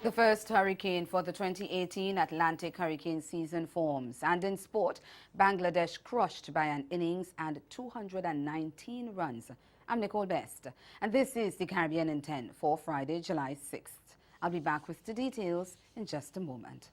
The first hurricane for the 2018 Atlantic hurricane season forms. And in sport, Bangladesh crushed by an innings and 219 runs. I'm Nicole Best, and this is the Caribbean in 10 for Friday, July 6th. I'll be back with the details in just a moment.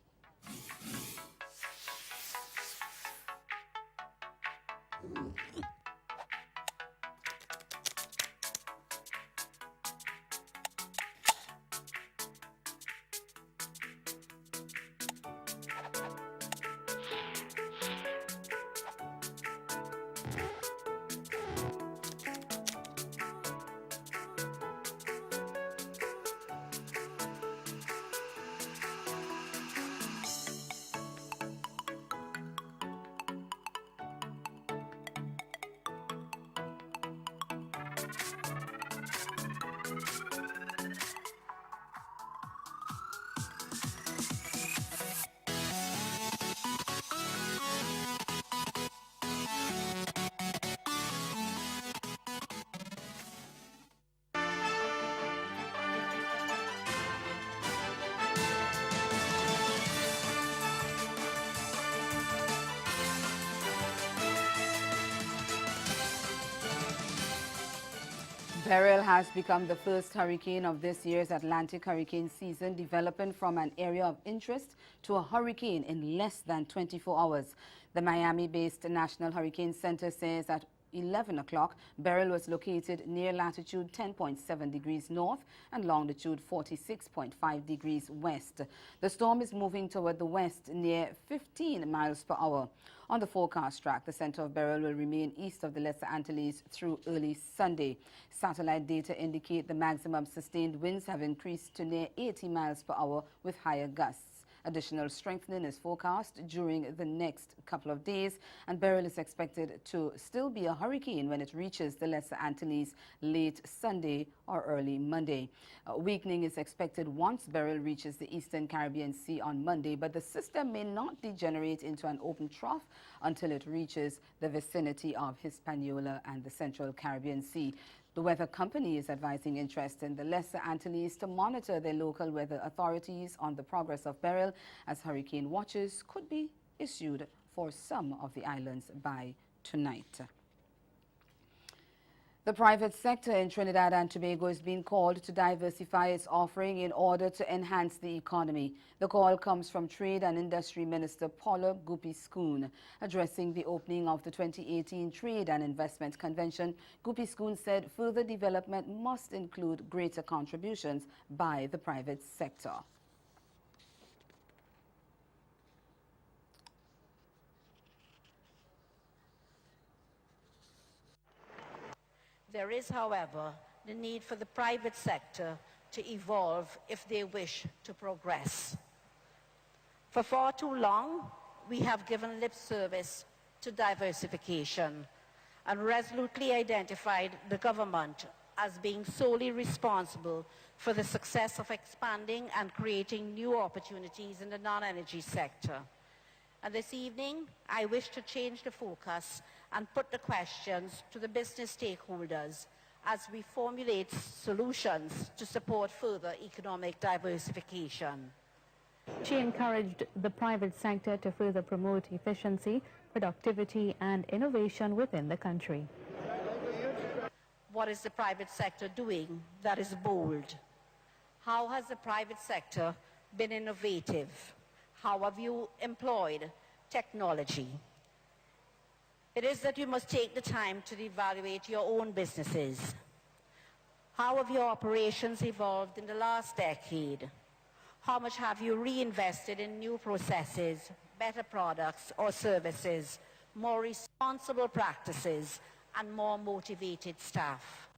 Beryl has become the first hurricane of this year's Atlantic hurricane season, developing from an area of interest to a hurricane in less than 24 hours. The Miami-based National Hurricane Center says at 11 o'clock, Beryl was located near latitude 10.7 degrees north and longitude 46.5 degrees west. The storm is moving toward the west near 15 miles per hour. On the forecast track, the center of Beryl will remain east of the Lesser Antilles through early Sunday. Satellite data indicate the maximum sustained winds have increased to near 80 miles per hour with higher gusts. Additional strengthening is forecast during the next couple of days, and Beryl is expected to still be a hurricane when it reaches the Lesser Antilles late Sunday or early Monday. Weakening is expected once Beryl reaches the Eastern Caribbean Sea on Monday, but the system may not degenerate into an open trough until it reaches the vicinity of Hispaniola and the Central Caribbean Sea. The weather company is advising interest in the Lesser Antilles to monitor their local weather authorities on the progress of Beryl, as hurricane watches could be issued for some of the islands by tonight. The private sector in Trinidad and Tobago is being called to diversify its offering in order to enhance the economy. The call comes from Trade and Industry Minister Paula Guppy-Skun. Addressing the opening of the 2018 Trade and Investment Convention, Guppy-Skun said further development must include greater contributions by the private sector. There is, however, the need for the private sector to evolve if they wish to progress. For far too long, we have given lip service to diversification and resolutely identified the government as being solely responsible for the success of expanding and creating new opportunities in the non-energy sector. And this evening, I wish to change the focus and put the questions to the business stakeholders as we formulate solutions to support further economic diversification. She encouraged the private sector to further promote efficiency, productivity and innovation within the country. What is the private sector doing that is bold? How has the private sector been innovative? How have you employed technology? It is that you must take the time to evaluate your own businesses. How have your operations evolved in the last decade? How much have you reinvested in new processes, better products or services, more responsible practices, and more motivated staff?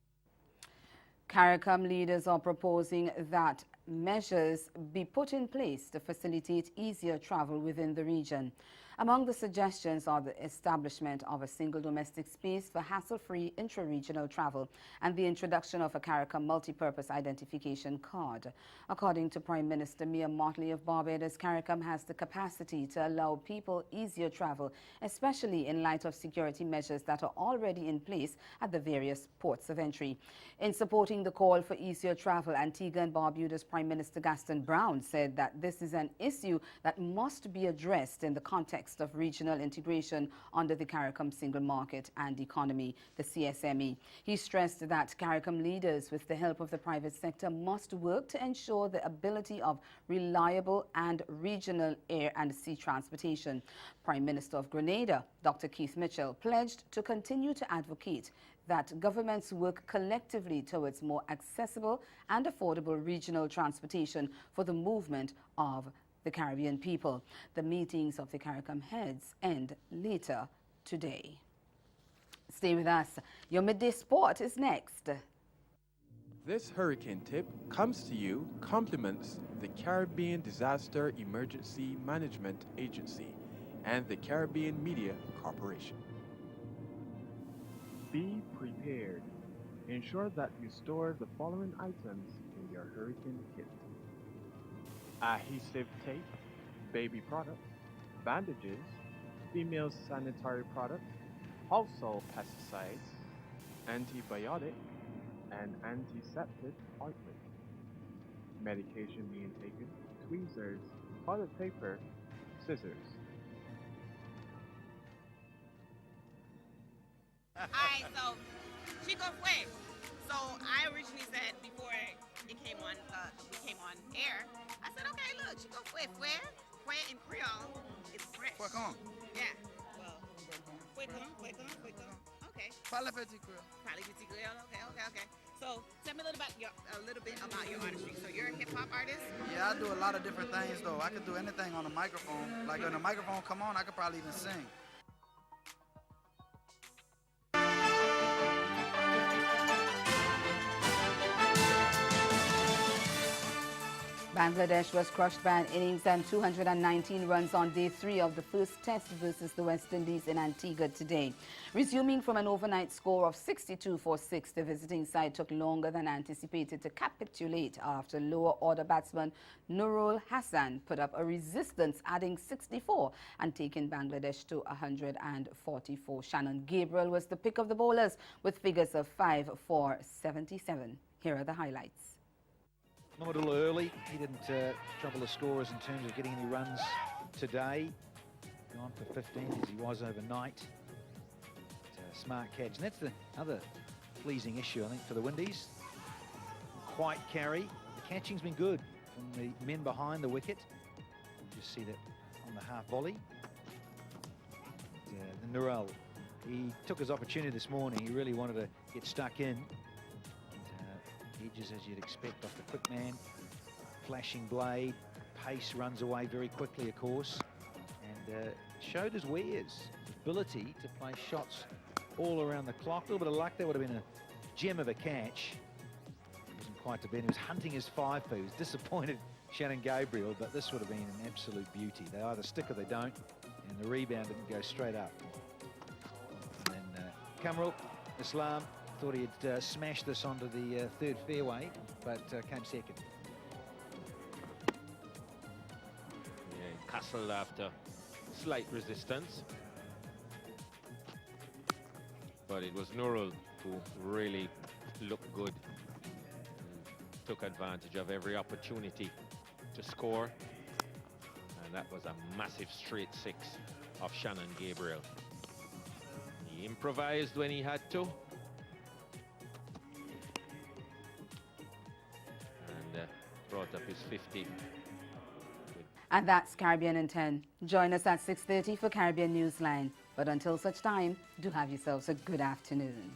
CARICOM leaders are proposing that measures be put in place to facilitate easier travel within the region. Among the suggestions are the establishment of a single domestic space for hassle-free intra-regional travel and the introduction of a CARICOM multi-purpose identification card. According to Prime Minister Mia Mottley of Barbados, CARICOM has the capacity to allow people easier travel, especially in light of security measures that are already in place at the various ports of entry. In supporting the call for easier travel, Antigua and Barbuda's Prime Minister Gaston Brown said that this is an issue that must be addressed in the context of regional integration under the CARICOM Single Market and Economy, the CSME. He stressed that CARICOM leaders, with the help of the private sector, must work to ensure the ability of reliable and regional air and sea transportation. Prime Minister of Grenada, Dr. Keith Mitchell, pledged to continue to advocate that governments work collectively towards more accessible and affordable regional transportation for the movement of the Caribbean people. The meetings of the CARICOM heads end later today. Stay with us. Your midday sport is next. This hurricane tip comes to you compliments the Caribbean Disaster Emergency Management Agency and the Caribbean Media Corporation. Be prepared. Ensure that you store the following items in your hurricane kit: adhesive tape, baby products, bandages, female sanitary products, household pesticides, antibiotic, and antiseptic ointment. Medication being taken, tweezers, toilet paper, scissors. Alright, so Chico Fue. So I originally said before it came on, we came on air, I said, okay, look, Chico Fue, Fue in Creole is fresh. Fue con. Yeah. Well, Fue con. Okay. Parle petit Creole. Probably Petit Creole. Okay. So tell me a little bit about your artistry. So you're a hip hop artist? Yeah, I do a lot of different things though. I could do anything on the microphone. Like when the microphone come on, I could probably even sing. Bangladesh was crushed by an innings and 219 runs on day 3 of the first test versus the West Indies in Antigua today. Resuming from an overnight score of 62 for 6, the visiting side took longer than anticipated to capitulate after lower order batsman Nurul Hassan put up a resistance, adding 64 and taking Bangladesh to 144. Shannon Gabriel was the pick of the bowlers with figures of 5 for 77. Here are the highlights. Not a little early. He didn't trouble the scorers in terms of getting any runs today. Gone for 15 as he was overnight. Smart catch. And that's the other pleasing issue, I think, for the Windies. Quite carry. The catching's been good from the men behind the wicket. You just see that on the half volley. And, Nurul, he took his opportunity this morning. He really wanted to get stuck in. Edges as you'd expect off the quick man, flashing blade, pace, runs away very quickly of course, and showed his wares, his ability to play shots all around the clock. A little bit of luck, there would have been a gem of a catch. It wasn't quite to be. He was hunting his 5-for. He was disappointed, Shannon Gabriel, but this would have been an absolute beauty. They either stick or they don't, and the rebound didn't go straight up. And then Kamrul Islam thought he'd smash this onto the third fairway, but came second. Yeah, castled after slight resistance. But it was Nurul who really looked good. Took advantage of every opportunity to score. And that was a massive straight 6 of Shannon Gabriel. He improvised when he had to. Brought up his 50. And that's Caribbean in 10. Join us at 6:30 for Caribbean Newsline. But until such time, do have yourselves a good afternoon.